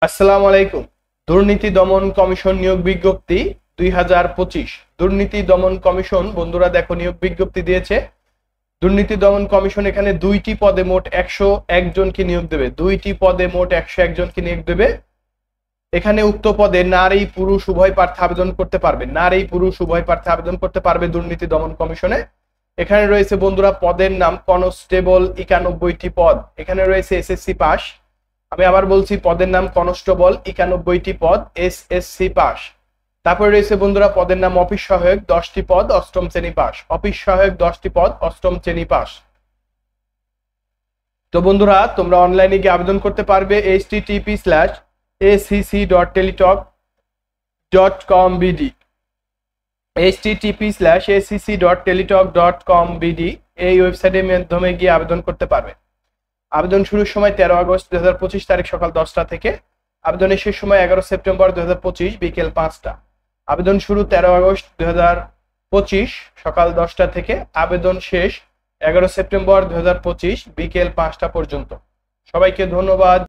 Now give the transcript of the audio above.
আসসালামু আলাইকুম। দুর্নীতি দমন কমিশন নিয়োগ বিজ্ঞপ্তি 2025। দুর্নীতি দমন কমিশন বন্ধুরা দেখো নিয়োগ বিজ্ঞপ্তি দিয়েছে। দুর্নীতি দমন কমিশন এখানে 2টি পদে মোট 101 জনকে নিয়োগ দেবে। 2টি পদে মোট 101 জনকে নিয়োগ দেবে। এখানে উক্ত পদে নারী পুরুষ উভয় প্রার্থী আবেদন করতে পারবে। নারী পুরুষ উভয় প্রার্থী আবেদন করতে পারবে দুর্নীতি দমন কমিশনে। এখানে রয়েছে বন্ধুরা পদের নাম কনস্টেবল 91টি পদ। এখানে রয়েছে এসএসসি পাস। আমি আবার বলছি পদের নাম কনস্টেবল 91টি পদ, এসএসসি পাস। তারপরে রয়েছে বন্ধুরা পদের নাম অফিস সহায়ক 10টি পদ, অষ্টম শ্রেণী পাস। অফিস সহায়ক 10টি পদ, অষ্টম শ্রেণী পাস। তো বন্ধুরা তোমরা অনলাইনে গিয়ে আবেদন করতে পারবে http:/acc.teletalk.com.bd http:/acc.teletalk.com.bd এই ওয়েবসাইটের মাধ্যমে গিয়ে আবেদন করতে পারবে। আবেদন শুরুর সময় 13 আগস্ট 2025 তারিখ সকাল 10টা থেকে। আবেদনের শেষ সময় 11 সেপ্টেম্বর 2025 বিকেল 5টা। আবেদন শুরু 13 আগস্ট 2025 সকাল 10টা থেকে। আবেদন শেষ 11 সেপ্টেম্বর 2025 বিকেল 5টা পর্যন্ত। সবাইকে ধন্যবাদ।